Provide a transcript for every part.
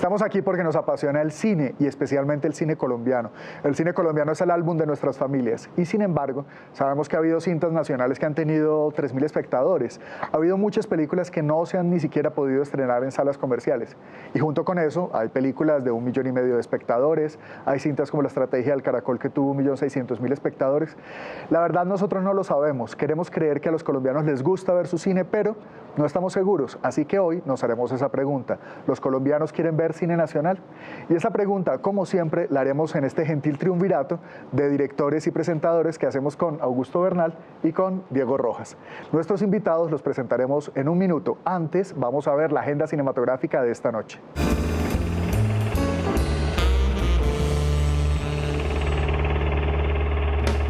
Estamos aquí porque nos apasiona el cine y especialmente el cine colombiano. El cine colombiano es el álbum de nuestras familias y sin embargo sabemos que ha habido cintas nacionales que han tenido 3.000 espectadores. Ha habido muchas películas que no se han ni siquiera podido estrenar en salas comerciales y junto con eso hay películas de 1,5 millones de espectadores, hay cintas como La Estrategia del Caracol que tuvo 1.600.000 espectadores. La verdad nosotros no lo sabemos, queremos creer que a los colombianos les gusta ver su cine, pero no estamos seguros, así que hoy nos haremos esa pregunta. ¿Los colombianos quieren ver cine nacional? Y esa pregunta, como siempre, la haremos en este gentil triunvirato de directores y presentadores que hacemos con Augusto Bernal y con Diego Rojas. Nuestros invitados los presentaremos en un minuto. Antes, vamos a ver la agenda cinematográfica de esta noche.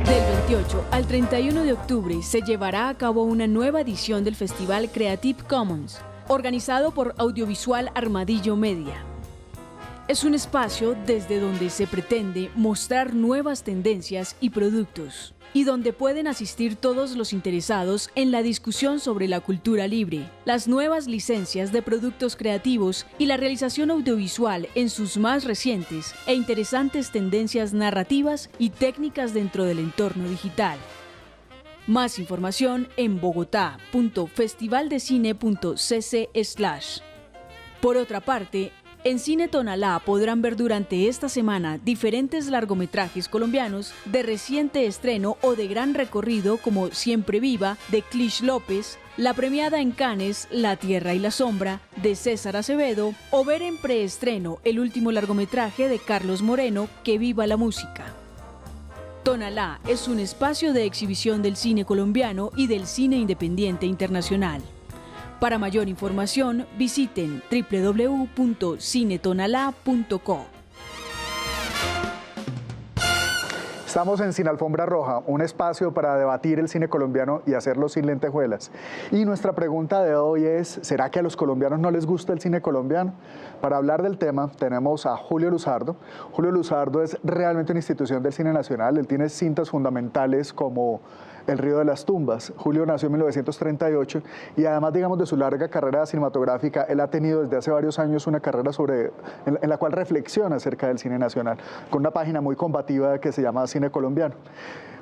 Del 28 al 31 de octubre se llevará a cabo una nueva edición del Festival Creative Commons, organizado por Audiovisual Armadillo Media. Es un espacio desde donde se pretende mostrar nuevas tendencias y productos, y donde pueden asistir todos los interesados en la discusión sobre la cultura libre, las nuevas licencias de productos creativos y la realización audiovisual en sus más recientes e interesantes tendencias narrativas y técnicas dentro del entorno digital. Más información en bogotá.festivaldecine.cc/. Por otra parte, en Cine Tonalá podrán ver durante esta semana diferentes largometrajes colombianos de reciente estreno o de gran recorrido como Siempre Viva, de Clich López, la premiada en Cannes La Tierra y la Sombra, de César Acevedo, o ver en preestreno el último largometraje de Carlos Moreno, Que Viva la Música. Tonalá es un espacio de exhibición del cine colombiano y del cine independiente internacional. Para mayor información, visiten www.cinetonalá.co. Estamos en Sin Alfombra Roja, un espacio para debatir el cine colombiano y hacerlo sin lentejuelas. Y nuestra pregunta de hoy es, ¿será que a los colombianos no les gusta el cine colombiano? Para hablar del tema tenemos a Julio Luzardo. Julio Luzardo es realmente una institución del cine nacional. Él tiene cintas fundamentales como El Río de las Tumbas. Julio nació en 1938 y además, digamos, de su larga carrera cinematográfica, él ha tenido desde hace varios años una carrera en la cual reflexiona acerca del cine nacional, con una página muy combativa que se llama Cine Colombiano.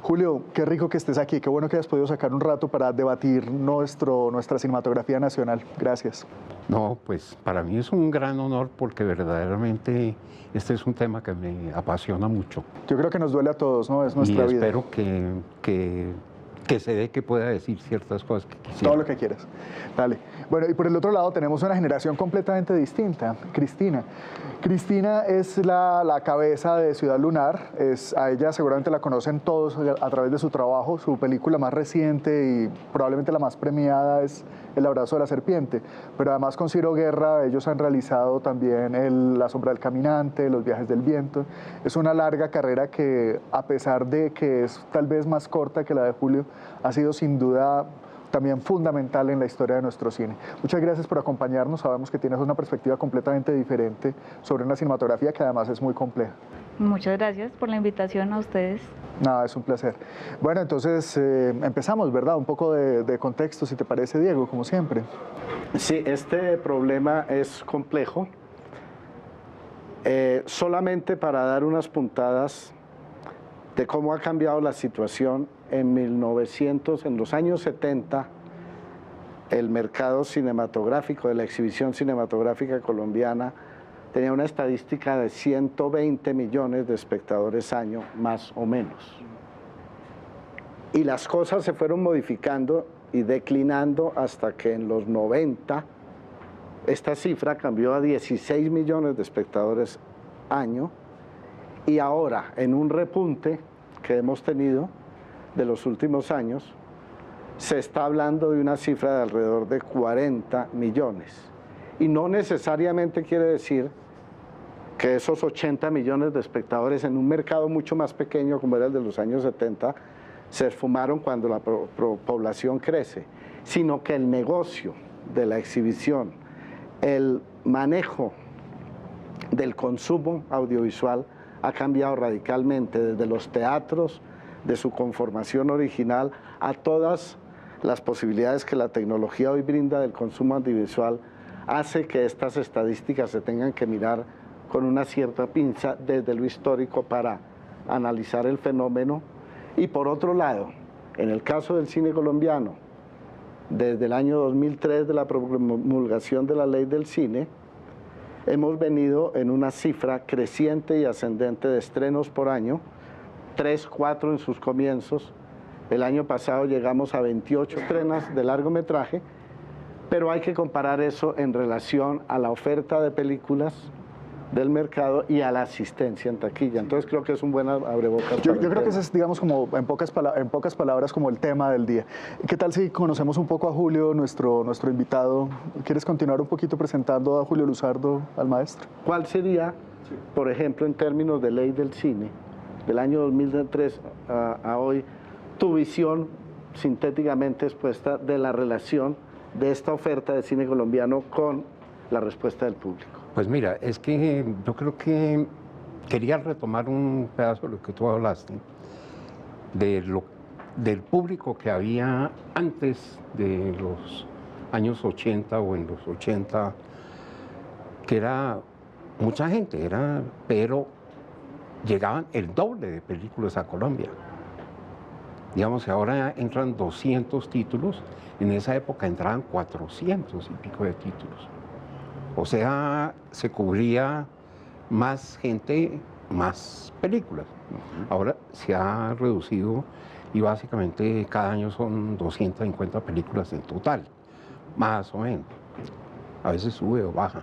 Julio, qué rico que estés aquí, qué bueno que hayas podido sacar un rato para debatir nuestra cinematografía nacional. Gracias. No, pues para mí es un gran honor porque verdaderamente este es un tema que me apasiona mucho. Yo creo que nos duele a todos, ¿no? Es nuestra vida. Y espero que se dé que pueda decir ciertas cosas que quisiera. Todo lo que quieras. Dale. Bueno, y por el otro lado tenemos una generación completamente distinta, Cristina. Cristina es la cabeza de Ciudad Lunar. A ella seguramente la conocen todos a través de su trabajo. Su película más reciente y probablemente la más premiada es El Abrazo de la Serpiente. Pero además con Ciro Guerra ellos han realizado también La Sombra del Caminante, Los Viajes del Viento. Es una larga carrera que, a pesar de que es tal vez más corta que la de Julio, ha sido sin duda también fundamental en la historia de nuestro cine. Muchas gracias por acompañarnos. Sabemos que tienes una perspectiva completamente diferente sobre una cinematografía que además es muy compleja. Muchas gracias por la invitación a ustedes. Nada, es un placer. Bueno, entonces empezamos, ¿verdad? Un poco de contexto, si te parece, Diego, como siempre. Sí, este problema es complejo. Solamente para dar unas puntadas de cómo ha cambiado la situación. En los años 70, el mercado cinematográfico, de la exhibición cinematográfica colombiana, tenía una estadística de 120 millones de espectadores año, más o menos. Y las cosas se fueron modificando y declinando hasta que en los 90 esta cifra cambió a 16 millones de espectadores año, y ahora en un repunte que hemos tenido de los últimos años, se está hablando de una cifra de alrededor de 40 millones. Y no necesariamente quiere decir que esos 80 millones de espectadores en un mercado mucho más pequeño como era el de los años 70 se esfumaron cuando la población crece, sino que el negocio de la exhibición, el manejo del consumo audiovisual ha cambiado radicalmente desde los teatros, de su conformación original, a todas las posibilidades que la tecnología hoy brinda del consumo audiovisual, hace que estas estadísticas se tengan que mirar con una cierta pinza desde lo histórico para analizar el fenómeno. Y por otro lado, en el caso del cine colombiano, desde el año 2003 de la promulgación de la ley del cine, hemos venido en una cifra creciente y ascendente de estrenos por año, 3, 4 en sus comienzos. El año pasado llegamos a 28 estrenas de largometraje, pero hay que comparar eso en relación a la oferta de películas del mercado y a la asistencia en taquilla. Entonces creo que es un buen abrebocas. Yo creo que ese es, digamos, como en pocas palabras, como el tema del día. ¿Qué tal si conocemos un poco a Julio, nuestro invitado? ¿Quieres continuar un poquito presentando a Julio Luzardo, al maestro? ¿Cuál sería, por ejemplo, en términos de ley del cine, del año 2003 a hoy, tu visión sintéticamente expuesta de la relación de esta oferta de cine colombiano con la respuesta del público? Pues mira, es que yo creo que quería retomar un pedazo de lo que tú hablaste, del público que había antes de los años 80 o en los 80, que era mucha gente, pero llegaban el doble de películas a Colombia. Digamos que ahora entran 200 títulos, en esa época entraban 400 y pico de títulos. O sea, se cubría más gente, más películas. Ahora se ha reducido y básicamente cada año son 250 películas en total, más o menos. A veces sube o baja.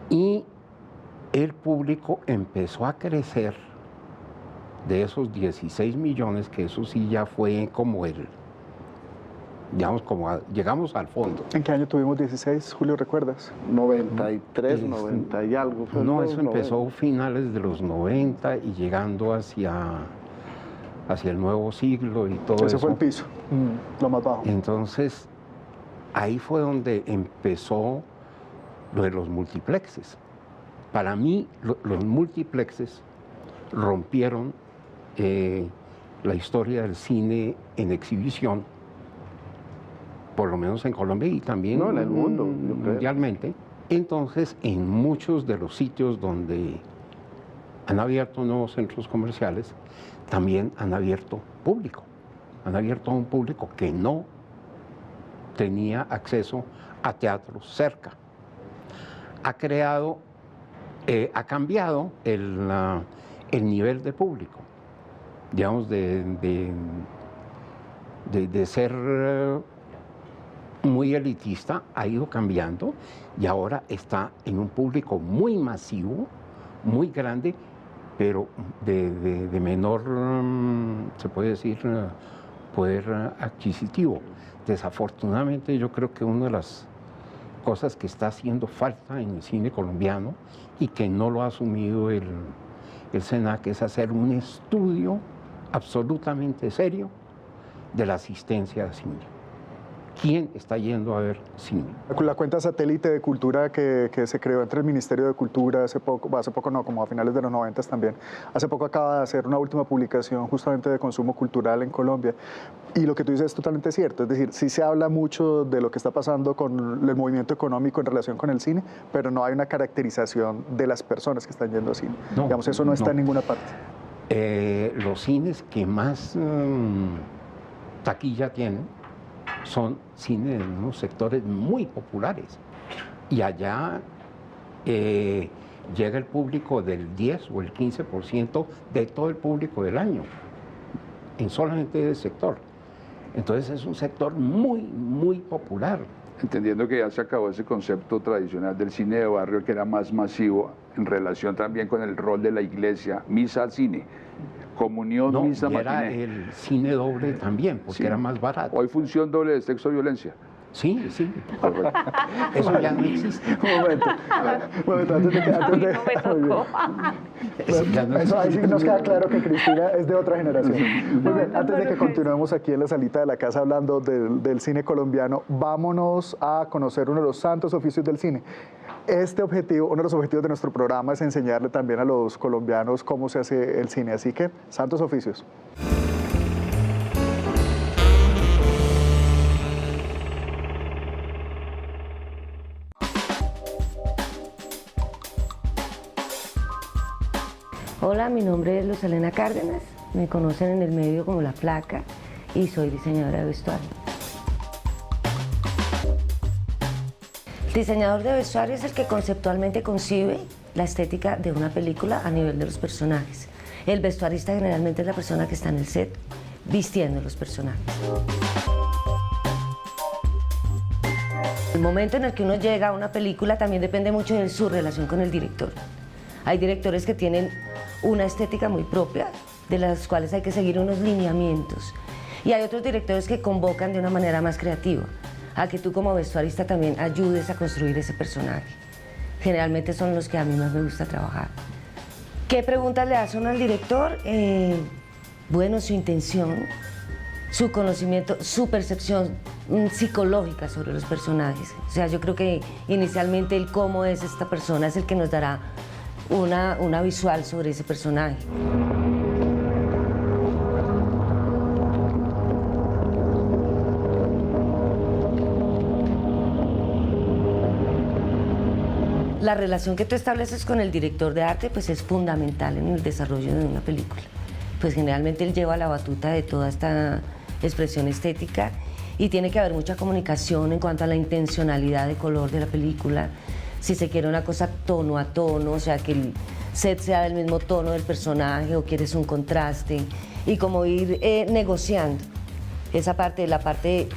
Y el público empezó a crecer de esos 16 millones, que eso sí ya fue como digamos, llegamos al fondo. ¿En qué año tuvimos 16, Julio, recuerdas? 93, 90 y algo. No, eso empezó finales de los 90 y llegando hacia el nuevo siglo y todo eso. Ese fue el piso, lo más bajo. Entonces, ahí fue donde empezó lo de los multiplexes. Para mí, los multiplexes rompieron la historia del cine en exhibición, por lo menos en Colombia y también en el mundo, mundialmente. Entonces, en muchos de los sitios donde han abierto nuevos centros comerciales, también han abierto público. Han abierto a un público que no tenía acceso a teatros cerca. Ha cambiado el nivel de público, digamos, de ser muy elitista, ha ido cambiando y ahora está en un público muy masivo, muy grande, pero de menor, se puede decir, poder adquisitivo. Desafortunadamente, yo creo que una de las cosas que está haciendo falta en el cine colombiano y que no lo ha asumido el SENAC es hacer un estudio absolutamente serio de la asistencia al cine. ¿Quién está yendo a ver cine? La cuenta satélite de cultura que se creó entre el Ministerio de Cultura hace poco no, como a finales de los 90 también, hace poco acaba de hacer una última publicación justamente de consumo cultural en Colombia. Y lo que tú dices es totalmente cierto, es decir, sí se habla mucho de lo que está pasando con el movimiento económico en relación con el cine, pero no hay una caracterización de las personas que están yendo al cine. No, digamos, eso no está en ninguna parte. Los cines que más taquilla tienen son cines en unos sectores muy populares. Y allá llega el público del 10 o el 15% de todo el público del año, en solamente ese sector. Entonces es un sector muy, muy popular. Entendiendo que ya se acabó ese concepto tradicional del cine de barrio, que era más masivo en relación también con el rol de la iglesia, misa al cine, comunión, no, misa, y era matiné. el cine doble también, porque Sí. era más barato. Hoy función doble de sexo violencia. Sí, sí. Eso ya no existe. Un momento, antes de que... Uy, no me tocó. Eso ya no Eso ahí sí existe. nos queda claro que Cristina es de otra generación. Muy bien, antes de que continuemos aquí en la salita de la casa hablando del cine colombiano, vámonos a conocer uno de los santos oficios del cine. Uno de los objetivos de nuestro programa es enseñarle también a los colombianos cómo se hace el cine. Así que, santos oficios. Hola, mi nombre es Luz Elena Cárdenas, me conocen en el medio como La Flaca y soy diseñadora de vestuario. El diseñador de vestuario es el que conceptualmente concibe la estética de una película a nivel de los personajes. El vestuarista generalmente es la persona que está en el set vistiendo los personajes. El momento en el que uno llega a una película también depende mucho de su relación con el director. Hay directores que tienen una estética muy propia, de las cuales hay que seguir unos lineamientos. Y hay otros directores que convocan de una manera más creativa, a que tú como vestuarista también ayudes a construir ese personaje. Generalmente son los que a mí más me gusta trabajar. ¿Qué preguntas le hace uno al director? Bueno, su intención, su conocimiento, su percepción psicológica sobre los personajes. O sea, yo creo que inicialmente el cómo es esta persona es el que nos dará una visual sobre ese personaje. La relación que tú estableces con el director de arte pues es fundamental en el desarrollo de una película. Pues generalmente él lleva la batuta de toda esta expresión estética y tiene que haber mucha comunicación en cuanto a la intencionalidad de color de la película. Si se quiere una cosa tono a tono, o sea que el set sea del mismo tono del personaje o quieres un contraste y como ir negociando esa parte, la parte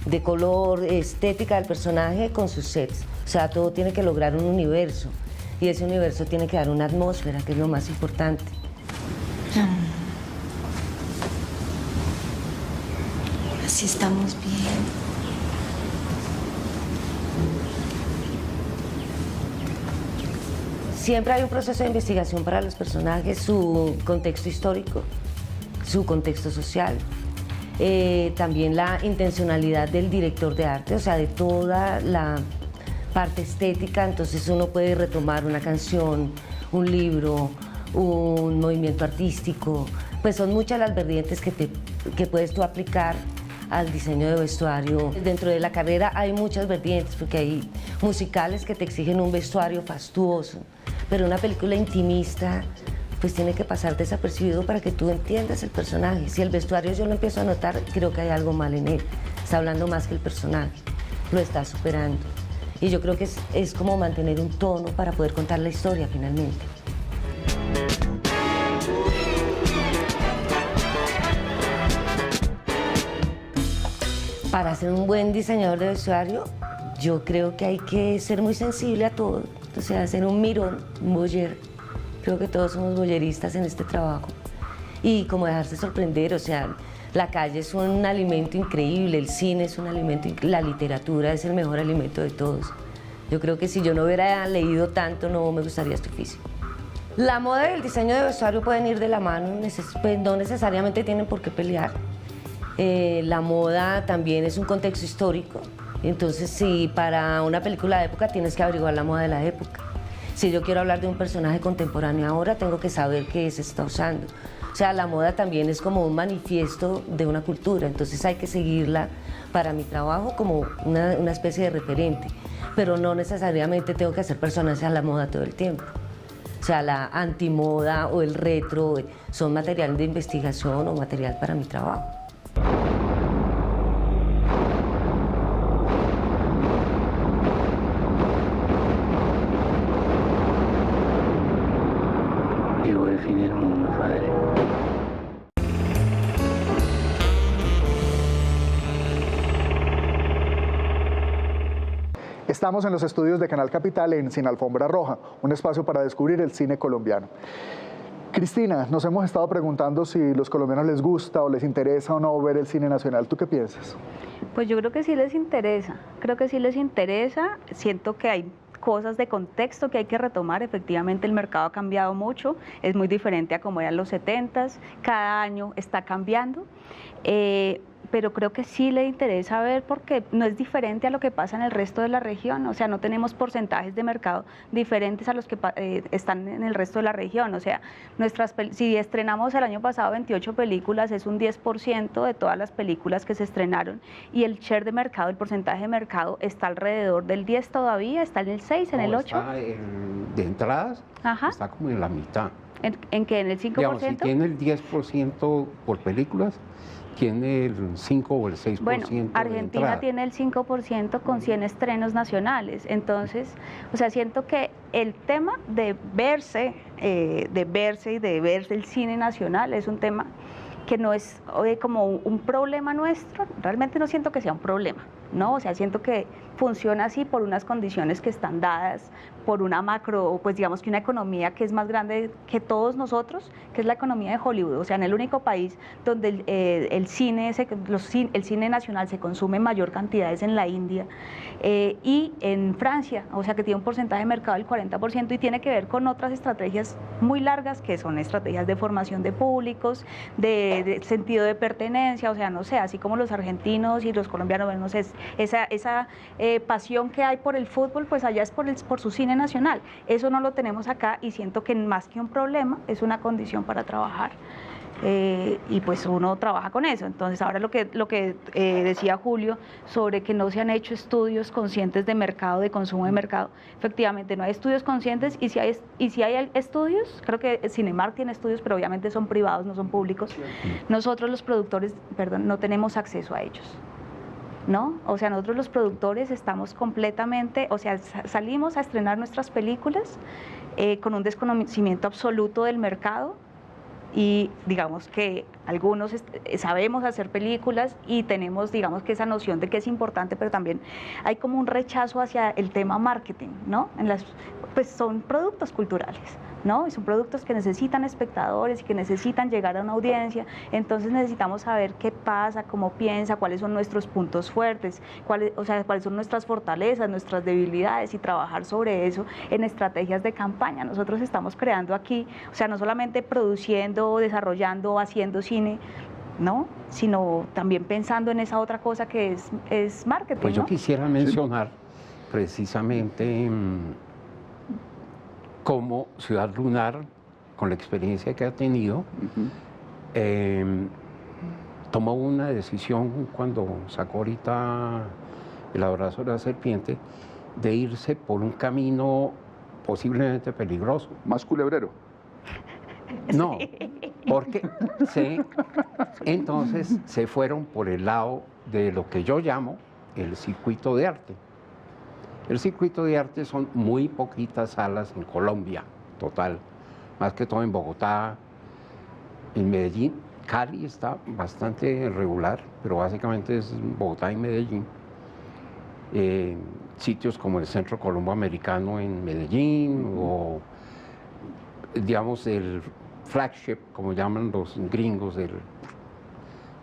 de color, estética del personaje con sus sets. O sea, todo tiene que lograr un universo y ese universo tiene que dar una atmósfera, que es lo más importante. Así estamos bien. Siempre hay un proceso de investigación para los personajes, su contexto histórico, su contexto social, también la intencionalidad del director de arte, o sea, de toda la parte estética. Entonces uno puede retomar una canción, un libro, un movimiento artístico, pues son muchas las vertientes que puedes tú aplicar al diseño de vestuario. Dentro de la carrera hay muchas vertientes, porque hay musicales que te exigen un vestuario fastuoso, pero una película intimista pues tiene que pasar desapercibido para que tú entiendas el personaje. Si el vestuario yo lo empiezo a notar, creo que hay algo mal en él. Está hablando más que el personaje, lo está superando. Y yo creo que es como mantener un tono para poder contar la historia finalmente. Para ser un buen diseñador de vestuario, yo creo que hay que ser muy sensible a todo, o sea, ser un mirón, un voyeur. Creo que todos somos voyeuristas en este trabajo. Y como dejarse sorprender, o sea, la calle es un alimento increíble, el cine es un alimento, la literatura es el mejor alimento de todos. Yo creo que si yo no hubiera leído tanto, no me gustaría este oficio. La moda y el diseño de vestuario pueden ir de la mano, pues no necesariamente tienen por qué pelear. La moda también es un contexto histórico, entonces si para una película de época tienes que averiguar la moda de la época. Si yo quiero hablar de un personaje contemporáneo ahora, tengo que saber qué se está usando. O sea, la moda también es como un manifiesto de una cultura, entonces hay que seguirla para mi trabajo como una especie de referente, pero no necesariamente tengo que hacer personajes a la moda todo el tiempo. O sea, la antimoda o el retro son material de investigación o material para mi trabajo. Yo definí el mundo, padre. Estamos en los estudios de Canal Capital en Sin Alfombra Roja, un espacio para descubrir el cine colombiano. Cristina, nos hemos estado preguntando si los colombianos les gusta o les interesa o no ver el cine nacional. ¿Tú qué piensas? Pues yo creo que sí les interesa, siento que hay cosas de contexto que hay que retomar. Efectivamente el mercado ha cambiado mucho, es muy diferente a como eran los 70s, cada año está cambiando, pero creo que sí le interesa ver porque no es diferente a lo que pasa en el resto de la región, o sea, no tenemos porcentajes de mercado diferentes a los que están en el resto de la región, o sea, si estrenamos el año pasado 28 películas, es un 10% de todas las películas que se estrenaron, y el share de mercado, el porcentaje de mercado está alrededor del 10 todavía, está en el 6, en el 8. Está de entradas, Ajá. está como en la mitad. ¿En qué? ¿En el 5%? Digamos, si tiene el 10% por películas, tiene el 5 o el 6% Bueno, de Argentina entrada. tiene el 5% con 100 estrenos nacionales. Entonces, o sea, siento que el tema de verse y de verse el cine nacional es un tema que no es como un problema nuestro, realmente no siento que sea un problema, ¿no? O sea, siento que funciona así por unas condiciones que están dadas, por una macro, pues digamos que una economía que es más grande que todos nosotros, que es la economía de Hollywood, o sea, en el único país donde el cine nacional se consume en mayor cantidad es en la India y en Francia, o sea, que tiene un porcentaje de mercado del 40% y tiene que ver con otras estrategias muy largas que son estrategias de formación de públicos, de sentido de pertenencia, o sea, no sé, así como los argentinos y los colombianos, bueno, no sé, esa pasión que hay por el fútbol, pues allá es por su cine nacional. Eso no lo tenemos acá y siento que más que un problema es una condición para trabajar. Y pues uno trabaja con eso. Entonces ahora lo que decía Julio sobre que no se han hecho estudios conscientes de mercado, de consumo de mercado, efectivamente no hay estudios conscientes y si hay estudios, creo que Cinemark tiene estudios, pero obviamente son privados, no son públicos. Nosotros los productores, no tenemos acceso a ellos, ¿no? O sea, nosotros los productores estamos completamente, o sea, salimos a estrenar nuestras películas con un desconocimiento absoluto del mercado. Y digamos que algunos sabemos hacer películas y tenemos, digamos, que esa noción de que es importante, pero también hay como un rechazo hacia el tema marketing, ¿no? Pues son productos culturales, ¿no? Y son productos que necesitan espectadores y que necesitan llegar a una audiencia, entonces necesitamos saber qué pasa, cómo piensa, cuáles son nuestros puntos fuertes, cuáles son nuestras fortalezas, nuestras debilidades y trabajar sobre eso en estrategias de campaña. Nosotros estamos creando aquí, o sea, no solamente produciendo, desarrollando, haciendo cine, ¿no? Sino también pensando en esa otra cosa que es marketing, Pues yo ¿no? quisiera mencionar precisamente cómo Ciudad Lunar, con la experiencia que ha tenido, tomó una decisión cuando sacó ahorita El abrazo de la serpiente, de irse por un camino posiblemente peligroso. Más culebrero. No, porque entonces se fueron por el lado de lo que yo llamo el circuito de arte. El circuito de arte son muy poquitas salas en Colombia, total, más que todo en Bogotá, en Medellín. Cali está bastante regular, pero básicamente es Bogotá y Medellín. Sitios como el Centro Colombo Americano en Medellín o, digamos, el flagship, como llaman los gringos,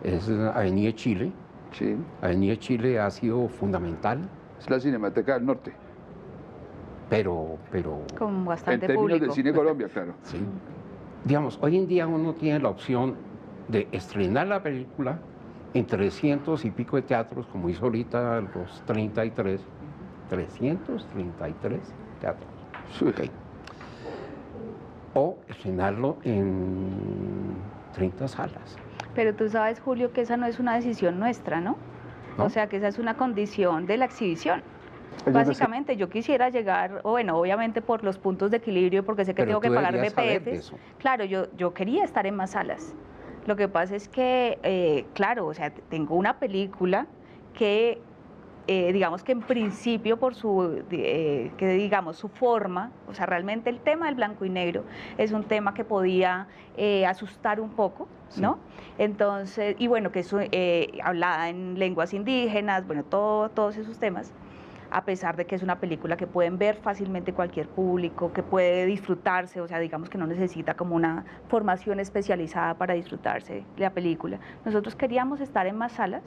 es Avenida Chile. Sí. Avenida Chile ha sido fundamental. Es la Cinemateca del Norte. Pero Con En bastante términos público. de cine Colombia, claro. sí. Digamos, hoy en día uno tiene la opción de estrenar la película en 300 y pico de teatros, como hizo ahorita los 333 teatros. Sí. Okay. O estrenarlo en 30 salas. Pero tú sabes, Julio, que esa no es una decisión nuestra, ¿no? ¿No? O sea, que esa es una condición de la exhibición. Ellos Básicamente, yo quisiera llegar, bueno, obviamente por los puntos de equilibrio, porque sé que Pero tengo que tú pagar deberías saber de BPFs. eso. Claro, yo quería estar en más salas. Lo que pasa es que, claro, o sea, tengo una película que, digamos que en principio por su forma, o sea, realmente el tema del blanco y negro es un tema que podía asustar un poco, ¿no? Entonces, y bueno, que es hablada en lenguas indígenas, bueno, todos esos temas, a pesar de que es una película que pueden ver fácilmente cualquier público, que puede disfrutarse, o sea, digamos que no necesita como una formación especializada para disfrutarse la película. Nosotros queríamos estar en más salas,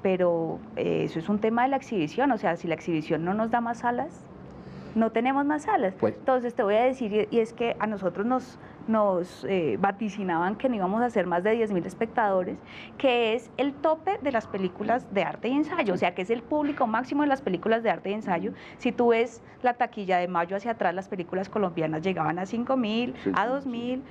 pero eso es un tema de la exhibición, o sea, si la exhibición no nos da más salas, no tenemos más salas. Pues- Entonces te voy a decir, y es que a nosotros vaticinaban que no íbamos a ser más de 10.000 espectadores, que es el tope de las películas de arte y ensayo, o sea, que es el público máximo de las películas de arte y ensayo. Si tú ves la taquilla de mayo hacia atrás, las películas colombianas llegaban a 5.000, a 2.000,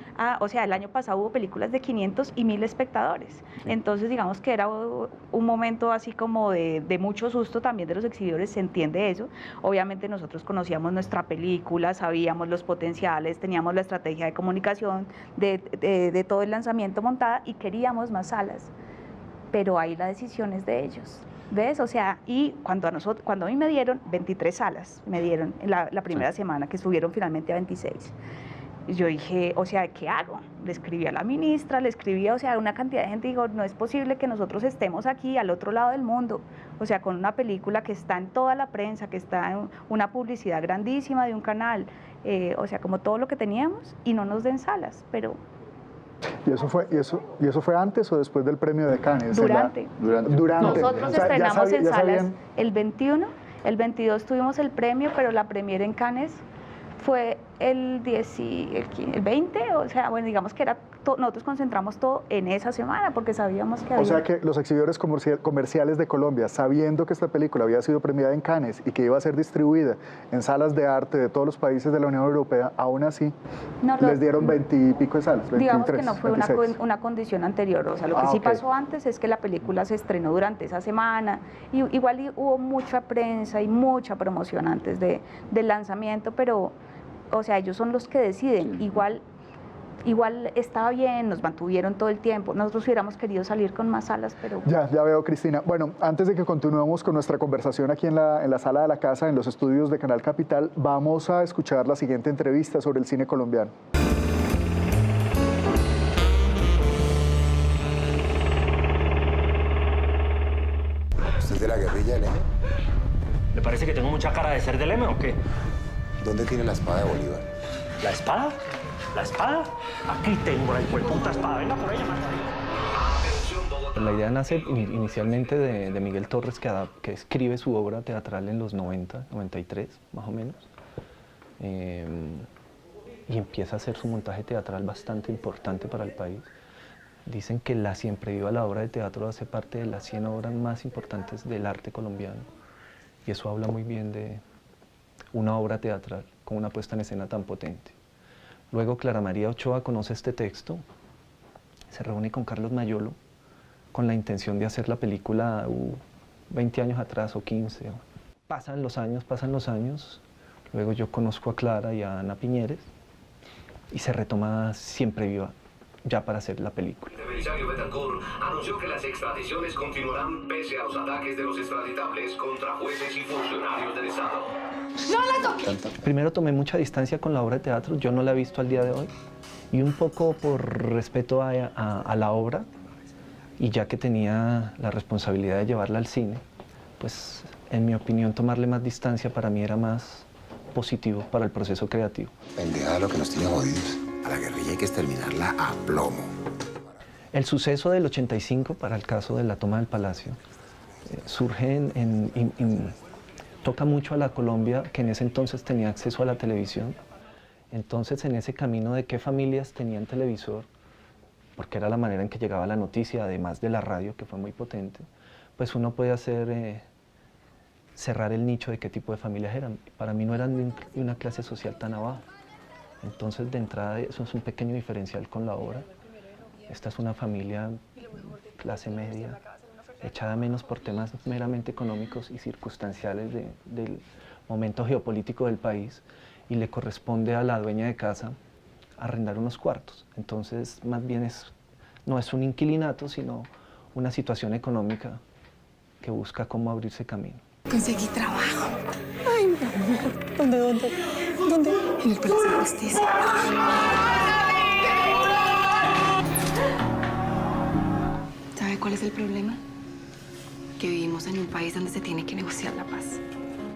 o sea, el año pasado hubo películas de 500 y 1.000 espectadores. Entonces, digamos que era un momento así como de mucho susto también de los exhibidores, se entiende eso. Obviamente nosotros conocíamos nuestra película, sabíamos los potenciales, teníamos la estrategia de comunicación de todo el lanzamiento montada y queríamos más salas, pero ahí la decisión es de ellos, ¿ves? O sea, y cuando a mí me dieron 23 salas, me dieron la primera semana, que subieron finalmente a 26. Y yo dije, o sea, ¿qué hago? Le escribí a la ministra, le escribí, o sea, a una cantidad de gente, digo, no es posible que nosotros estemos aquí al otro lado del mundo, o sea, con una película que está en toda la prensa, que está en una publicidad grandísima de un canal, o sea, como todo lo que teníamos, y no nos den salas, pero... ¿Y eso fue antes o después del premio de Cannes? Durante. Nosotros O sea, estrenamos en salas sabían... el 21, el 22 tuvimos el premio, pero la premiere en Cannes fue el 20, o sea, bueno, digamos que nosotros concentramos todo en esa semana porque sabíamos que había... O sea que los exhibidores comerciales de Colombia, sabiendo que esta película había sido premiada en Cannes y que iba a ser distribuida en salas de arte de todos los países de la Unión Europea, aún así les dieron 20 y pico de salas, 23, digamos que no fue 26. una condición anterior, o sea, lo que sí pasó antes es que la película se estrenó durante esa semana, y igual hubo mucha prensa y mucha promoción antes del lanzamiento, pero... O sea, ellos son los que deciden. Igual estaba bien, nos mantuvieron todo el tiempo. Nosotros hubiéramos querido salir con más salas, pero... Ya veo, Cristina. Bueno, antes de que continuemos con nuestra conversación aquí en la sala de la casa, en los estudios de Canal Capital, vamos a escuchar la siguiente entrevista sobre el cine colombiano. ¿Usted es de la guerrilla del M? ¿Le parece que tengo mucha cara de ser del M o qué? ¿Dónde tiene la espada de Bolívar? ¿La espada? ¿La espada? Aquí tengo la hijueputa espada. Venga por ella, La idea nace inicialmente de Miguel Torres, que escribe su obra teatral en los 90, 93, más o menos. Y empieza a hacer su montaje teatral bastante importante para el país. Dicen que La Siempre Viva, la obra de teatro, hace parte de las 100 obras más importantes del arte colombiano. Y eso habla muy bien de una obra teatral con una puesta en escena tan potente. Luego Clara María Ochoa conoce este texto, se reúne con Carlos Mayolo con la intención de hacer la película 20 años atrás o 15. Pasan los años, luego yo conozco a Clara y a Ana Piñeres y se retoma Siempre Viva, ya para hacer la película. El emisario Betancourt anunció que las extradiciones continuarán pese a los ataques de los extraditables contra jueces y funcionarios del Estado. ¡No la toques! Primero tomé mucha distancia con la obra de teatro, yo no la he visto al día de hoy, y un poco por respeto a la obra, y ya que tenía la responsabilidad de llevarla al cine, pues en mi opinión tomarle más distancia para mí era más positivo para el proceso creativo. Pendejada lo que nos tiene jodidos. A la guerrilla hay que exterminarla a plomo. El suceso del 85, para el caso de la toma del Palacio, surge toca mucho a la Colombia que en ese entonces tenía acceso a la televisión. Entonces, en ese camino de qué familias tenían televisor, porque era la manera en que llegaba la noticia, además de la radio, que fue muy potente, pues uno puede cerrar el nicho de qué tipo de familias eran. Para mí no eran de una clase social tan abajo. Entonces, de entrada, eso es un pequeño diferencial con la obra. Esta es una familia clase media, echada menos por temas meramente económicos y circunstanciales del momento geopolítico del país, y le corresponde a la dueña de casa arrendar unos cuartos. Entonces, más bien no es un inquilinato, sino una situación económica que busca cómo abrirse camino. Conseguí trabajo. Ay, mi amor. ¿Dónde? En el Palacio de Justicia. ¿Sabe cuál es el problema? Que vivimos en un país donde se tiene que negociar la paz.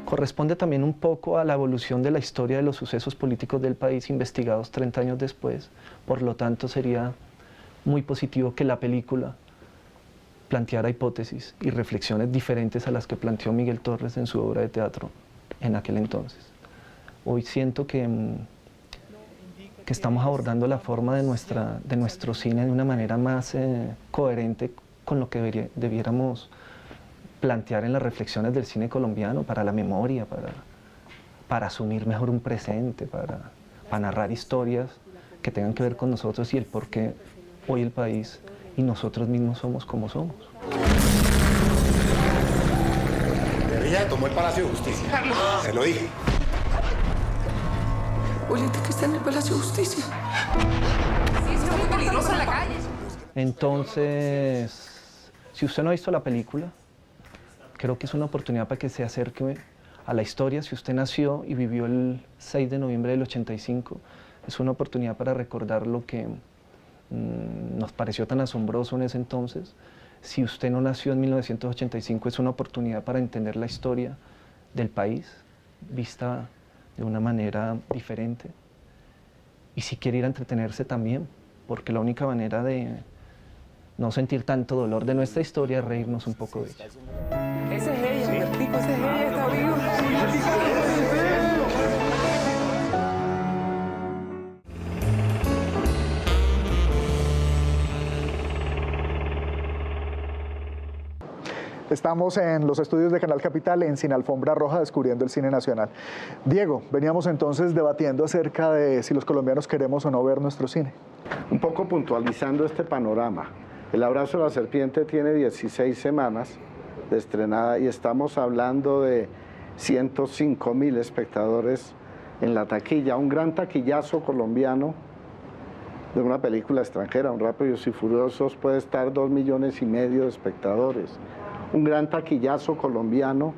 Corresponde también un poco a la evolución de la historia de los sucesos políticos del país investigados 30 años después. Por lo tanto, sería muy positivo que la película planteara hipótesis y reflexiones diferentes a las que planteó Miguel Torres en su obra de teatro en aquel entonces. Hoy siento que que estamos abordando la forma de nuestro cine de una manera más coherente con lo que debiéramos plantear en las reflexiones del cine colombiano para la memoria, para asumir mejor un presente, para narrar historias que tengan que ver con nosotros y el por qué hoy el país y nosotros mismos somos como somos. Guerrilla tomó el Palacio de Justicia. Carlos. Se lo dije. Oye, ¿qué está en el Palacio de Justicia? Sí, es muy peligroso en la calle. Entonces, si usted no ha visto la película, creo que es una oportunidad para que se acerque a la historia. Si usted nació y vivió el 6 de noviembre del 85, es una oportunidad para recordar lo que nos pareció tan asombroso en ese entonces. Si usted no nació en 1985, es una oportunidad para entender la historia del país, vista de una manera diferente. Y si quiere ir a entretenerse también, porque la única manera de no sentir tanto dolor de nuestra historia es reírnos un poco de ella. Ese es ella, el pico, ese es ella, está vivo. Estamos en los estudios de Canal Capital en Sin Alfombra Roja descubriendo el cine nacional. Diego, veníamos entonces debatiendo acerca de si los colombianos queremos o no ver nuestro cine. Un poco puntualizando este panorama. El Abrazo de la Serpiente tiene 16 semanas de estrenada y estamos hablando de 105.000 espectadores en la taquilla. Un gran taquillazo colombiano de una película extranjera, Un Rápidos y Furiosos, puede estar 2,5 millones de espectadores. Un gran taquillazo colombiano,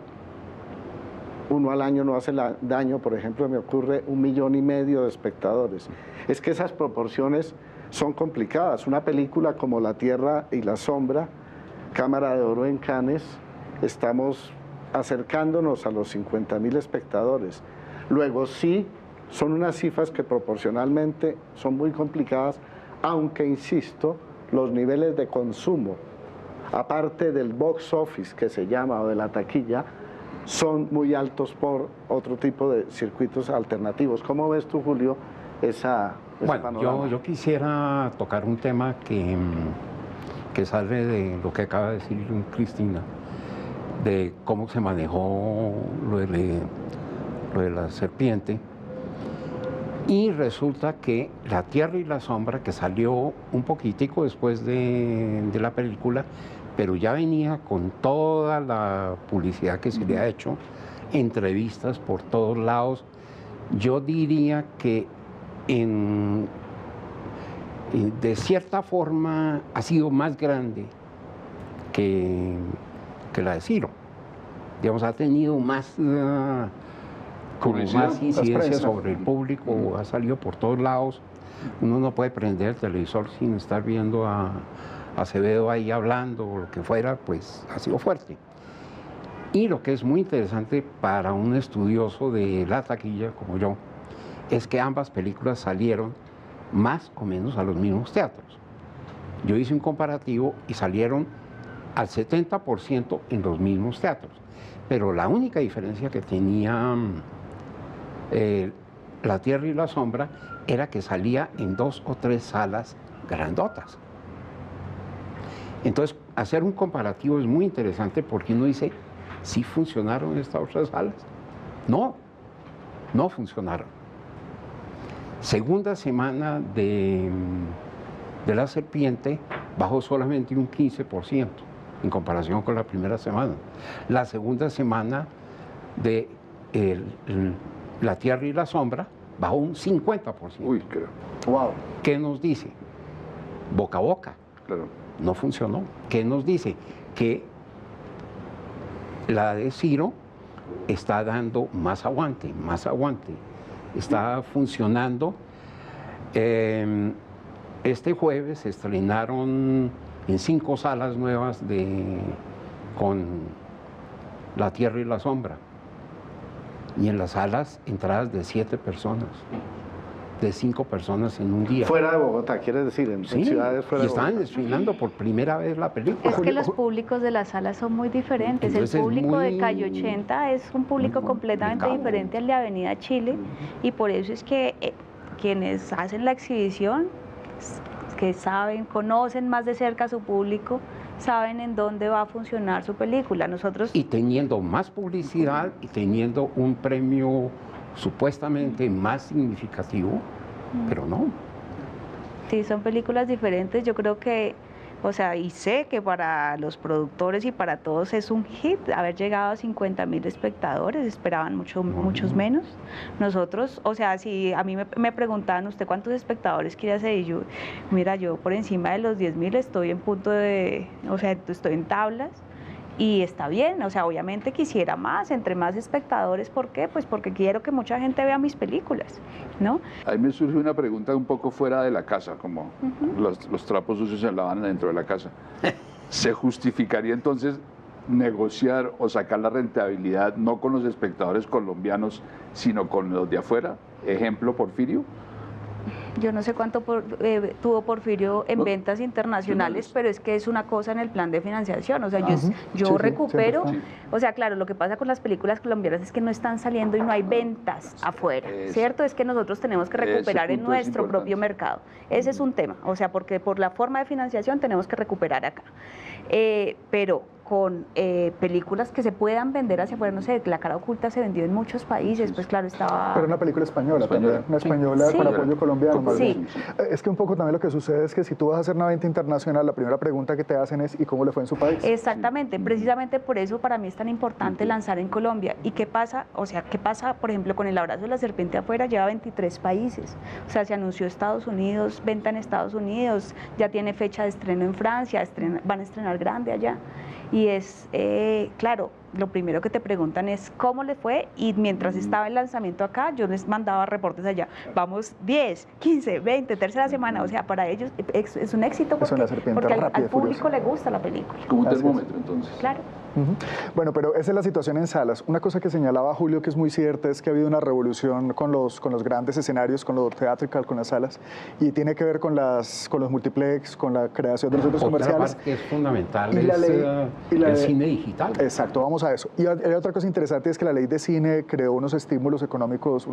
uno al año no hace daño, por ejemplo, me ocurre 1,5 millones de espectadores. Es que esas proporciones son complicadas. Una película como La Tierra y la Sombra, Cámara de Oro en Cannes, estamos acercándonos a los 50.000 espectadores. Luego sí, son unas cifras que proporcionalmente son muy complicadas, aunque, insisto, los niveles de consumo, aparte del box office que se llama o de la taquilla, son muy altos por otro tipo de circuitos alternativos. ¿Cómo ves tú, Julio, ese panorama? Yo quisiera tocar un tema que sale de lo que acaba de decir Cristina, de cómo se manejó lo de la serpiente. Y resulta que La Tierra y la Sombra, que salió un poquitico después de la película, pero ya venía con toda la publicidad que se le ha hecho, entrevistas por todos lados. Yo diría que de cierta forma ha sido más grande que la de Ciro. Digamos, ha tenido más incidencia sobre el público, ha salido por todos lados. Uno no puede prender el televisor sin estar viendo a Acevedo ahí hablando o lo que fuera, pues ha sido fuerte. Y lo que es muy interesante para un estudioso de la taquilla como yo, es que ambas películas salieron más o menos a los mismos teatros. Yo hice un comparativo y salieron al 70% en los mismos teatros. Pero la única diferencia que tenía La Tierra y la Sombra era que salía en 2 o 3 salas grandotas. Entonces, hacer un comparativo es muy interesante porque uno dice, ¿sí funcionaron estas otras salas? No, no funcionaron. Segunda semana de La Serpiente bajó solamente un 15% en comparación con la primera semana. La segunda semana de La Tierra y la Sombra bajó un 50%. Uy, creo. Wow. ¿Qué nos dice? Boca a boca. Claro. No funcionó. ¿Qué nos dice? Que la de Ciro está dando más aguante, está funcionando. Este jueves se estrenaron en 5 salas nuevas con La Tierra y la Sombra. Y en las salas, entradas de 7 personas, de 5 personas en un día. Fuera de Bogotá, ¿quieres decir? En ciudades fuera de Bogotá. Y estaban estrenando por primera vez la película. Es que los públicos de las salas son muy diferentes. Entonces el público de Calle 80 es un público completamente complicado. diferente al de Avenida Chile, y por eso es que quienes hacen la exhibición, que saben, conocen más de cerca a su público, saben en dónde va a funcionar su película. Nosotros... Y teniendo más publicidad y teniendo un premio supuestamente más significativo, pero no. Sí, son películas diferentes. Yo creo que, o sea, y sé que para los productores y para todos es un hit haber llegado a 50.000 espectadores, esperaban muchos menos. Nosotros, o sea, si a mí me preguntaban, ¿usted cuántos espectadores quiere hacer? Y yo, mira, yo por encima de los 10.000 estoy en punto de, o sea, estoy en tablas. Y está bien, o sea, obviamente quisiera más, entre más espectadores. ¿Por qué? Pues porque quiero que mucha gente vea mis películas, ¿no? A mí me surge una pregunta un poco fuera de la casa, como los trapos sucios se lavan dentro de la casa. ¿Se justificaría entonces negociar o sacar la rentabilidad no con los espectadores colombianos, sino con los de afuera? Ejemplo, Porfirio. Yo no sé cuánto tuvo Porfirio en ventas internacionales, pero es que es una cosa en el plan de financiación. O sea, yo recupero, o sea, claro, lo que pasa con las películas colombianas es que no están saliendo y no hay ventas afuera, ¿cierto? Es que nosotros tenemos que recuperar en nuestro propio mercado. Ese es un tema, o sea, porque por la forma de financiación tenemos que recuperar acá. Pero con películas que se puedan vender hacia afuera, no sé, La cara oculta se vendió en muchos países, pues claro, estaba... Pero una película española también, una española con apoyo colombiano. Más bien. Es que un poco también lo que sucede es que si tú vas a hacer una venta internacional, la primera pregunta que te hacen es ¿y cómo le fue en su país? Exactamente, precisamente por eso para mí es tan importante lanzar en Colombia. ¿Y qué pasa? O sea, ¿qué pasa, por ejemplo, con El abrazo de la serpiente afuera? Lleva 23 países, o sea, se anunció Estados Unidos, venta en Estados Unidos, ya tiene fecha de estreno en Francia, van a estrenar grande allá. Y es, claro, lo primero que te preguntan es cómo le fue, y mientras estaba el lanzamiento acá, yo les mandaba reportes allá, vamos 10, 15, 20, tercera semana, o sea, para ellos es un éxito porque al público le gusta la película. Como un termómetro, entonces. Claro. Bueno, pero esa es la situación en salas. Una cosa que señalaba Julio que es muy cierta es que ha habido una revolución con los grandes escenarios, con lo theatrical, con las salas, y tiene que ver con los multiplex, con la creación de los centros comerciales. Otra parte que es fundamental es el cine digital. Exacto, vamos a eso. Y hay otra cosa interesante, es que la ley de cine creó unos estímulos económicos,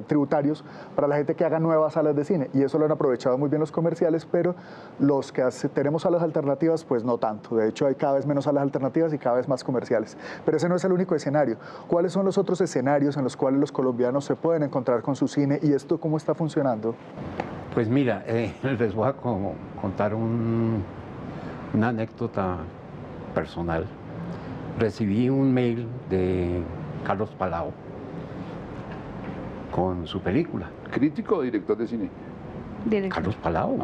tributarios, para la gente que haga nuevas salas de cine, y eso lo han aprovechado muy bien los comerciales, pero los que tenemos salas alternativas, pues no tanto. De hecho, hay cada vez menos salas alternativas y cada vez más comerciales. Pero ese no es el único escenario. ¿Cuáles son los otros escenarios en los cuales los colombianos se pueden encontrar con su cine y esto cómo está funcionando? Pues mira, les voy a contar una anécdota personal. Recibí un mail de Carlos Palao con su película. ¿Crítico o director de cine? Carlos Palao.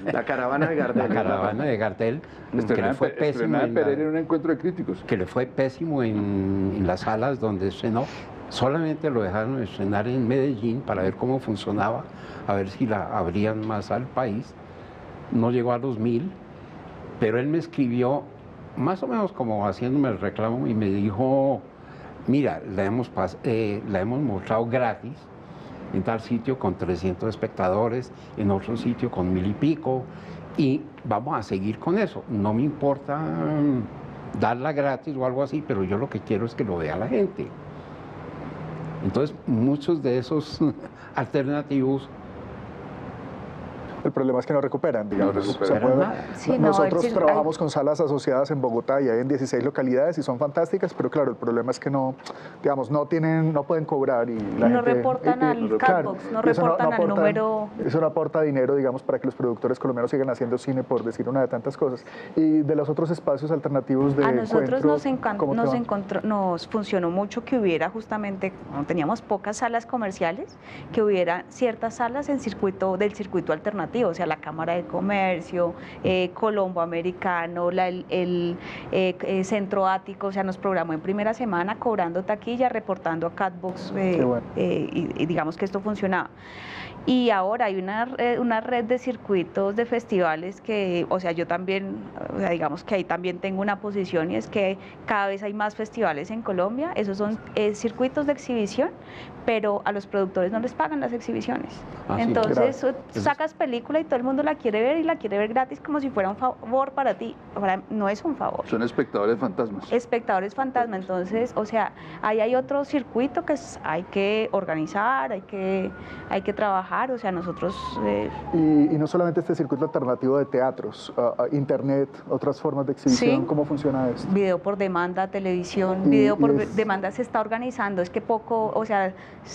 La caravana de Gardel. La caravana de Gardel, que le fue pésimo en un encuentro de críticos. Que le fue pésimo en las salas donde estrenó. Solamente lo dejaron estrenar en Medellín para ver cómo funcionaba, a ver si la abrían más al país. No llegó a los 1000, pero él me escribió más o menos como haciéndome el reclamo y me dijo, mira, la hemos mostrado gratis en tal sitio con 300 espectadores, en otro sitio con 1000 y pico, y vamos a seguir con eso. No me importa darla gratis o algo así, pero yo lo que quiero es que lo vea la gente. Entonces, muchos de esos alternativos... El problema es que no recuperan, digamos. Sí, nosotros trabajamos con salas asociadas en Bogotá y hay en 16 localidades y son fantásticas, pero claro, el problema es que no pueden cobrar y la no gente, reportan al Catbox, no reportan al número. Eso no aporta dinero, digamos, para que los productores colombianos sigan haciendo cine, por decir una de tantas cosas. Y de los otros espacios alternativos de a nosotros encuentro, nos funcionó mucho que hubiera justamente, cuando teníamos pocas salas comerciales, que hubiera ciertas salas del circuito alternativo. O sea, la Cámara de Comercio, Colombo Americano, el Centro Ático, o sea, nos programó en primera semana cobrando taquilla, reportando a Catbox, y digamos que esto funcionaba. Y ahora hay una red de circuitos de festivales que, o sea, yo también, o sea, digamos que ahí también tengo una posición, y es que cada vez hay más festivales en Colombia. Esos son circuitos de exhibición, pero a los productores no les pagan las exhibiciones. Ah, sí, Entonces claro. sacas película y todo el mundo la quiere ver y la quiere ver gratis como si fuera un favor para ti. Ahora, no es un favor. Son espectadores fantasmas. Espectadores fantasma. Entonces, o sea, ahí hay otro circuito que hay que organizar, hay que trabajar. O sea, nosotros... Y no solamente este circuito alternativo de teatros, internet, otras formas de exhibición, Sí. ¿cómo funciona esto? Video por demanda, televisión, video por demanda se está organizando, es que poco, o sea,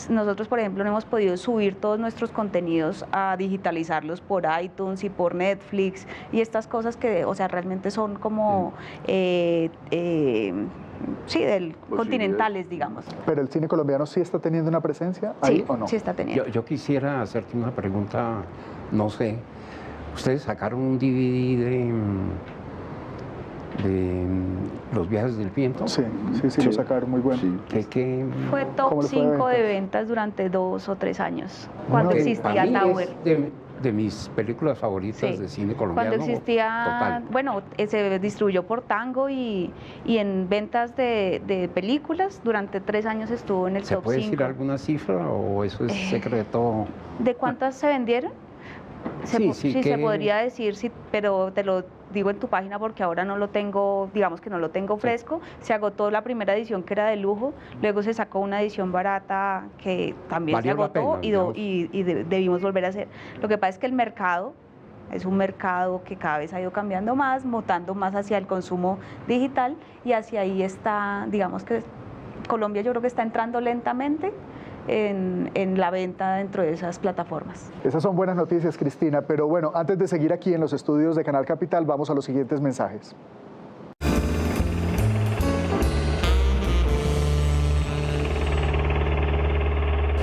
nosotros por ejemplo no hemos podido subir todos nuestros contenidos a digitalizarlos por iTunes y por Netflix y estas cosas que, o sea, realmente son como, continentales, digamos. ¿Pero el cine colombiano sí está teniendo una presencia ahí Sí, o no? sí está teniendo. Yo quisiera hacerte una pregunta, no sé. Ustedes sacaron un DVD de Los viajes del viento. Sí, lo sacaron, muy bueno. Fue top 5 de ventas durante 2 o 3 años, cuando existía Tower. De mis películas favoritas de cine colombiano. Cuando existía, total. bueno, se distribuyó por Tango y en ventas de películas, durante 3 años estuvo en el ¿Se top 5. puede decir alguna cifra o eso es secreto? ¿De cuántas se vendieron? Sí, se podría decir, sí, pero te lo digo en tu página porque ahora no lo tengo, digamos que no lo tengo fresco. Se agotó la primera edición que era de lujo, luego se sacó una edición barata que también Valió se la agotó pena, y debimos volver a hacer. Lo que pasa es que el mercado es un mercado que cada vez ha ido cambiando más, mutando más hacia el consumo digital y hacia ahí está, digamos que Colombia yo creo que está entrando lentamente en la venta dentro de esas plataformas. Esas son buenas noticias, Cristina, pero bueno, antes de seguir aquí en los estudios de Canal Capital, vamos a los siguientes mensajes.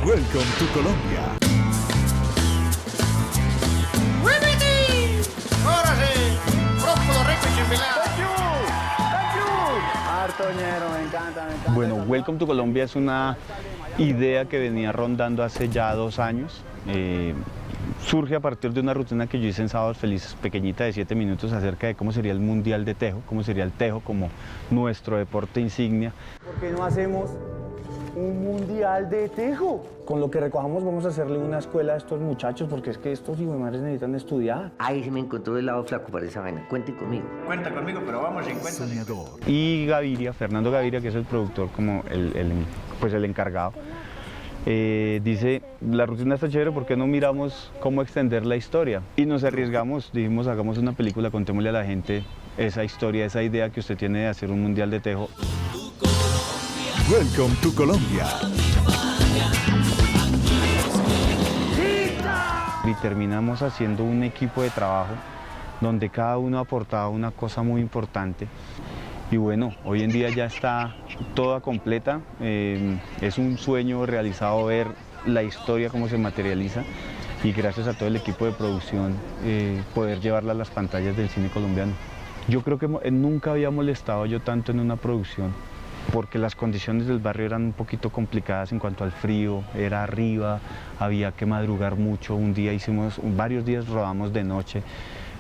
Welcome to Colombia. Ahora sí, próspulo, rico y chifilado. Hartoñero, me encanta. Bueno, Welcome to Colombia es una idea que venía rondando hace ya 2 años. Surge a partir de una rutina que yo hice en Sábados Felices, pequeñita de 7 minutos, acerca de cómo sería el Mundial de Tejo, cómo sería el Tejo como nuestro deporte insignia. ¿Por qué no hacemos un mundial de tejo? Con lo que recojamos vamos a hacerle una escuela a estos muchachos, porque es que estos madres necesitan estudiar. Ahí sí me encontró el lado flaco para esa vaina. Cuenten conmigo. Cuenta conmigo, pero vamos en cuenta. Y Gaviria, Fernando Gaviria, que es el productor, como el encargado, dice, la rutina está chévere, ¿por qué no miramos cómo extender la historia? Y nos arriesgamos, dijimos, hagamos una película, contémosle a la gente esa historia, esa idea que usted tiene de hacer un mundial de tejo. Welcome to Colombia. Y terminamos haciendo un equipo de trabajo donde cada uno aportaba una cosa muy importante. Y bueno, hoy en día ya está toda completa. Es un sueño realizado ver la historia cómo se materializa y gracias a todo el equipo de producción poder llevarla a las pantallas del cine colombiano. Yo creo que nunca había molestado yo tanto en una producción porque las condiciones del barrio eran un poquito complicadas en cuanto al frío, era arriba, había que madrugar mucho, varios días rodamos de noche.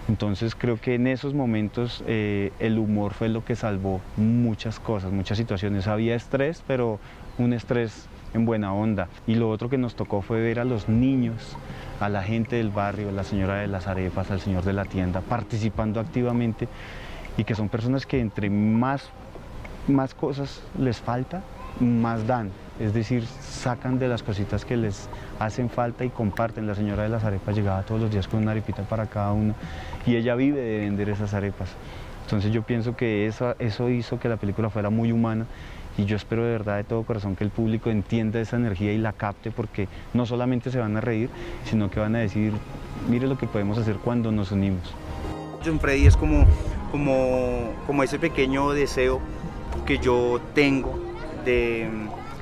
Entonces creo que en esos momentos el humor fue lo que salvó muchas cosas, muchas situaciones. Había estrés, pero un estrés en buena onda. Y lo otro que nos tocó fue ver a los niños, a la gente del barrio, a la señora de las arepas, al señor de la tienda, participando activamente y que son personas que entre más cosas les falta, más dan. Es decir, sacan de las cositas que les hacen falta y comparten. La señora de las arepas llegaba todos los días con una arepita para cada uno y ella vive de vender esas arepas. Entonces yo pienso que eso hizo que la película fuera muy humana y yo espero de verdad de todo corazón que el público entienda esa energía y la capte, porque no solamente se van a reír, sino que van a decir, mire lo que podemos hacer cuando nos unimos. John Freddy es como ese pequeño deseo que yo tengo de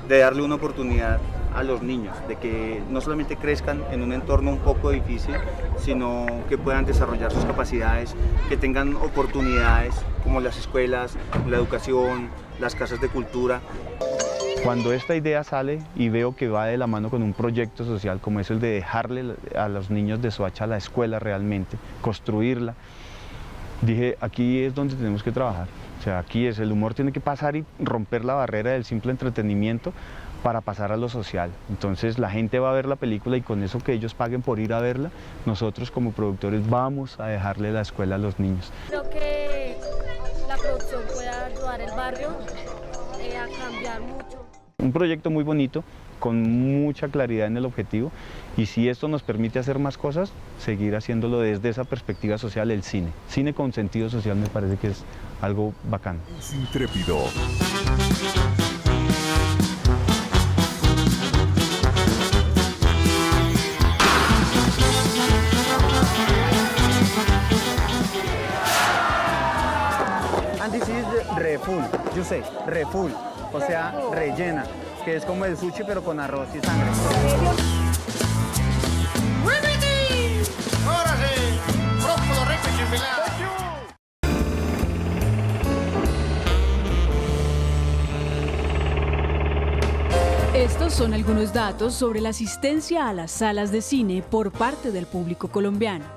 darle una oportunidad a los niños, de que no solamente crezcan en un entorno un poco difícil, sino que puedan desarrollar sus capacidades, que tengan oportunidades como las escuelas, la educación, las casas de cultura. Cuando esta idea sale y veo que va de la mano con un proyecto social como es el de dejarle a los niños de Soacha la escuela realmente, construirla, dije, aquí es donde tenemos que trabajar. O sea, aquí el humor tiene que pasar y romper la barrera del simple entretenimiento para pasar a lo social. Entonces la gente va a ver la película y con eso que ellos paguen por ir a verla, nosotros como productores vamos a dejarle la escuela a los niños. Creo que la producción puede ayudar al barrio a cambiar mucho. Un proyecto muy bonito, con mucha claridad en el objetivo, y si esto nos permite hacer más cosas, seguir haciéndolo desde esa perspectiva social, el cine. Cine con sentido social me parece que es algo bacano. Es intrépido. And this is re full, you say, re full, o sea, rellena, que es como el sushi pero con arroz y sangre. Ora sì, broccolo ricco e cempilato. Estos son algunos datos sobre la asistencia a las salas de cine por parte del público colombiano.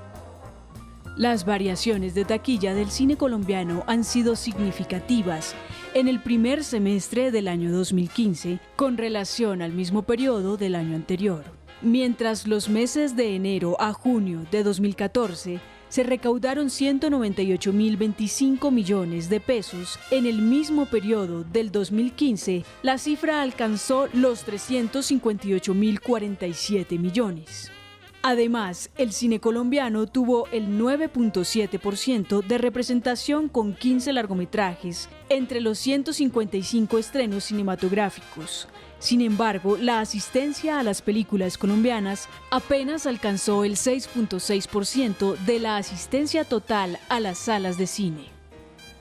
Las variaciones de taquilla del cine colombiano han sido significativas en el primer semestre del año 2015 con relación al mismo periodo del año anterior. Mientras los meses de enero a junio de 2014 se recaudaron 198.025 millones de pesos, en el mismo periodo del 2015 la cifra alcanzó los 358.047 millones. Además, el cine colombiano tuvo el 9.7% de representación con 15 largometrajes entre los 155 estrenos cinematográficos. Sin embargo, la asistencia a las películas colombianas apenas alcanzó el 6.6% de la asistencia total a las salas de cine.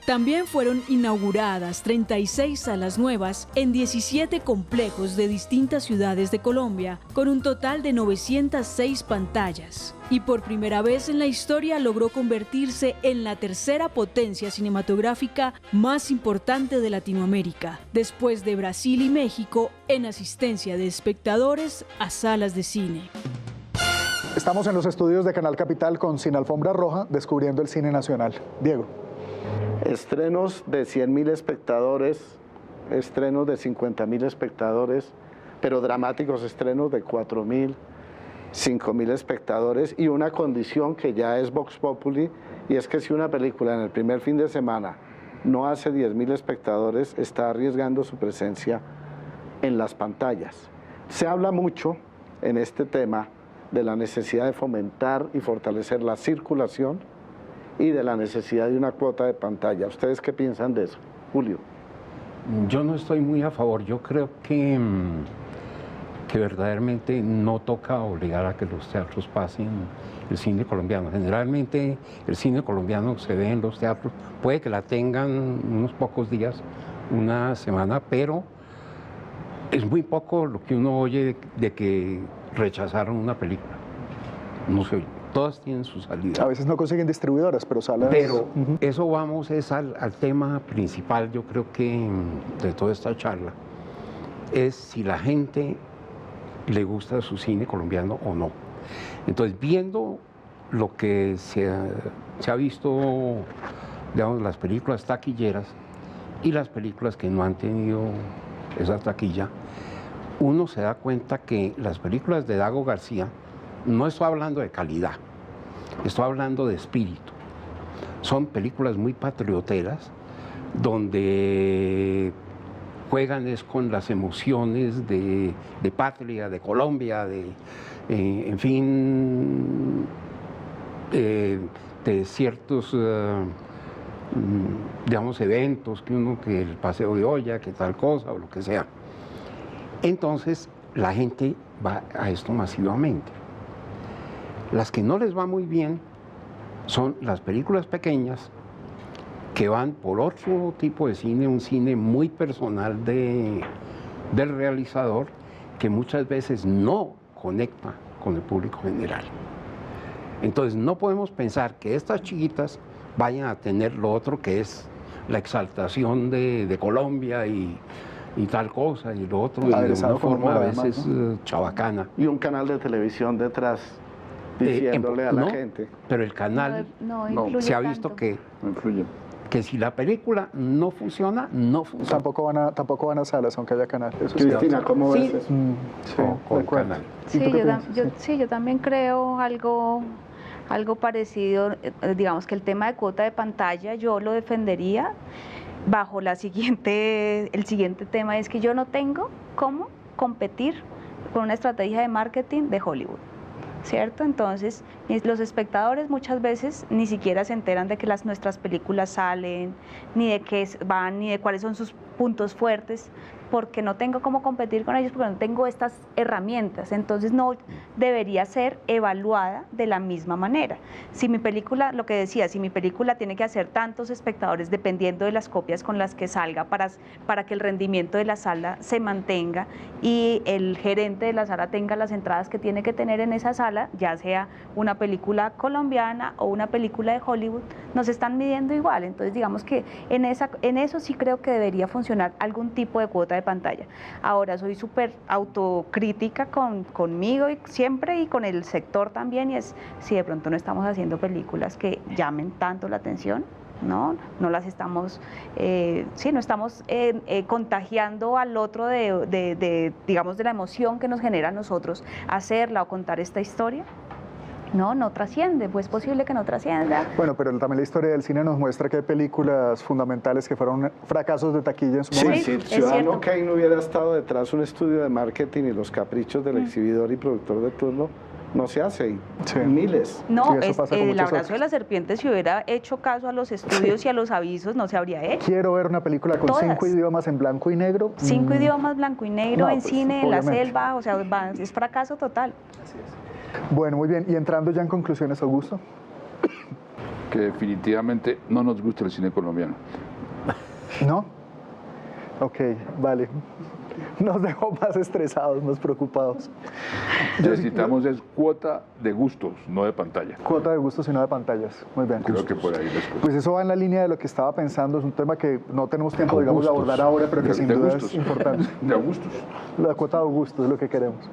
También fueron inauguradas 36 salas nuevas en 17 complejos de distintas ciudades de Colombia, con un total de 906 pantallas. Y por primera vez en la historia logró convertirse en la tercera potencia cinematográfica más importante de Latinoamérica, después de Brasil y México en asistencia de espectadores a salas de cine. Estamos en los estudios de Canal Capital con Sin Alfombra Roja, descubriendo el cine nacional. Diego. Estrenos de 100.000 espectadores, estrenos de 50.000 espectadores, pero dramáticos estrenos de 4.000, 5.000 espectadores, y una condición que ya es Vox Populi, y es que si una película en el primer fin de semana no hace 10.000 espectadores, está arriesgando su presencia en las pantallas. Se habla mucho en este tema de la necesidad de fomentar y fortalecer la circulación y de la necesidad de una cuota de pantalla. ¿Ustedes qué piensan de eso? Julio. Yo no estoy muy a favor. Yo creo que verdaderamente no toca obligar a que los teatros pasen el cine colombiano. Generalmente el cine colombiano se ve en los teatros, puede que la tengan unos pocos días, una semana, pero es muy poco lo que uno oye de que rechazaron una película. No se oye. Todas tienen su salida. A veces no consiguen distribuidoras, pero salas... Pero eso vamos es al tema principal, yo creo que de toda esta charla, es si la gente le gusta su cine colombiano o no. Entonces, viendo lo que se ha visto, digamos, las películas taquilleras y las películas que no han tenido esa taquilla, uno se da cuenta que las películas de Dago García, no estoy hablando de calidad, estoy hablando de espíritu. Son películas muy patrioteras, donde juegan es con las emociones de patria, de Colombia, en fin, de ciertos, digamos, eventos, que el paseo de olla, que tal cosa, o lo que sea. Entonces, la gente va a esto masivamente. Las que no les va muy bien son las películas pequeñas que van por otro tipo de cine, un cine muy personal del realizador, que muchas veces no conecta con el público general. Entonces no podemos pensar que estas chiquitas vayan a tener lo otro, que es la exaltación de Colombia y tal cosa, y lo otro, y de una forma a veces chabacana. Y un canal de televisión detrás diciéndole a la gente. Pero el canal no se ha influye visto tanto. que no influye. que si la película no funciona, no funciona. Tampoco van a salas, aunque haya canal. Eso Cristina, ¿cómo ves Sí. eso? Con canal. Sí, yo también creo algo parecido. Digamos que el tema de cuota de pantalla yo lo defendería bajo el siguiente tema, es que yo no tengo cómo competir con una estrategia de marketing de Hollywood, ¿cierto? Entonces, los espectadores muchas veces ni siquiera se enteran de que nuestras películas salen, ni de qué van, ni de cuáles son sus puntos fuertes, porque no tengo cómo competir con ellos, porque no tengo estas herramientas. Entonces no debería ser evaluada de la misma manera. Si mi película, lo que decía, si mi película tiene que hacer tantos espectadores dependiendo de las copias con las que salga para que el rendimiento de la sala se mantenga y el gerente de la sala tenga las entradas que tiene que tener en esa sala, ya sea una película colombiana o una película de Hollywood, nos están midiendo igual. Entonces digamos que en eso sí creo que debería funcionar algún tipo de cuota de pantalla. Ahora soy súper autocrítica conmigo y siempre, y con el sector también, y es si de pronto no estamos haciendo películas que llamen tanto la atención, no las estamos, no estamos contagiando al otro digamos, de la emoción que nos genera a nosotros hacerla o contar esta historia. No trasciende, pues es posible que no trascienda. Bueno, pero también la historia del cine nos muestra que hay películas fundamentales que fueron fracasos de taquilla en su momento. Si Ciudadano Kane no hubiera estado detrás un estudio de marketing y los caprichos del exhibidor y productor de turno, no se hace, y miles. No, el abrazo de la serpiente, si hubiera hecho caso a los estudios y a los avisos, no se habría hecho. Quiero ver una película con 5 idiomas en blanco y negro. 5 idiomas blanco y negro en cine, en la selva, o sea, es fracaso total. Así es. Bueno, muy bien. Y entrando ya en conclusiones, Augusto. Que definitivamente no nos gusta el cine colombiano. ¿No? Ok, vale. Nos dejó más estresados, más preocupados. Necesitamos es cuota de gustos, no de pantalla. Cuota de gustos y no de pantallas. Muy bien. Creo que por ahí les cuesta. Pues eso va en la línea de lo que estaba pensando. Es un tema que no tenemos tiempo, digamos, de abordar ahora, pero que sin duda es importante. De Augustos. La cuota de Augusto es lo que queremos.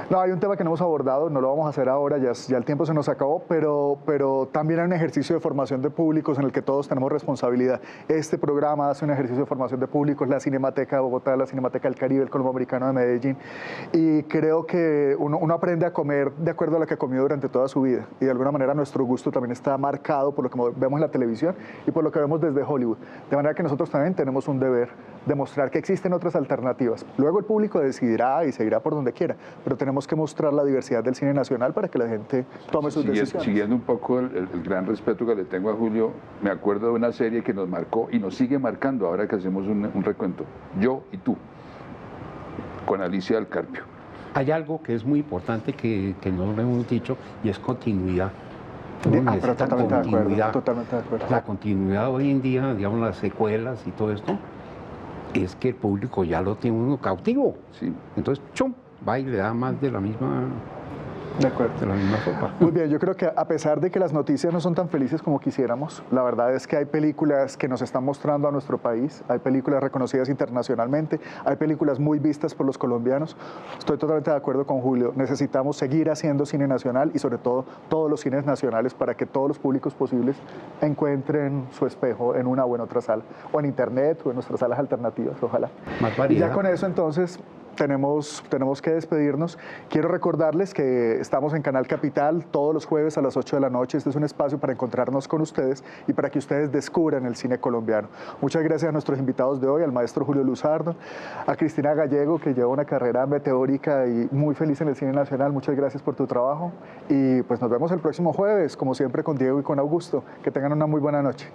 No, hay un tema que no hemos abordado, no lo vamos a hacer ahora, ya el tiempo se nos acabó, pero también hay un ejercicio de formación de públicos en el que todos tenemos responsabilidad. Este programa hace un ejercicio de formación de públicos, la Cinemateca de Bogotá, la Cinemateca del Caribe, el Colombo Americano de Medellín, y creo que uno aprende a comer de acuerdo a lo que comió durante toda su vida, y de alguna manera nuestro gusto también está marcado por lo que vemos en la televisión y por lo que vemos desde Hollywood, de manera que nosotros también tenemos un deber de mostrar que existen otras alternativas. Luego el público decidirá y seguirá por donde quiera, pero tenemos que mostrar la diversidad del cine nacional para que la gente tome sus decisiones. Siguiendo un poco el gran respeto que le tengo a Julio, me acuerdo de una serie que nos marcó y nos sigue marcando ahora que hacemos un recuento, Yo y Tú, con Alicia del Carpio. Hay algo que es muy importante que no lo hemos dicho, y es continuidad. Pero totalmente de acuerdo. La continuidad hoy en día, digamos, las secuelas y todo esto, es que el público ya lo tiene uno cautivo. Sí. Entonces, ¡chum!, va y le da más de la misma... De acuerdo. De la misma sopa. Muy bien, yo creo que a pesar de que las noticias no son tan felices como quisiéramos, la verdad es que hay películas que nos están mostrando a nuestro país, hay películas reconocidas internacionalmente, hay películas muy vistas por los colombianos. Estoy totalmente de acuerdo con Julio, necesitamos seguir haciendo cine nacional y sobre todo todos los cines nacionales para que todos los públicos posibles encuentren su espejo en una o en otra sala, o en internet o en nuestras salas alternativas, ojalá. Más variedad. Y ya con eso entonces... Tenemos que despedirnos. Quiero recordarles que estamos en Canal Capital todos los jueves a las 8 de la noche. Este es un espacio para encontrarnos con ustedes y para que ustedes descubran el cine colombiano. Muchas gracias a nuestros invitados de hoy, al maestro Julio Luzardo, a Cristina Gallego, que lleva una carrera meteórica y muy feliz en el cine nacional. Muchas gracias por tu trabajo. Y pues nos vemos el próximo jueves, como siempre, con Diego y con Augusto. Que tengan una muy buena noche.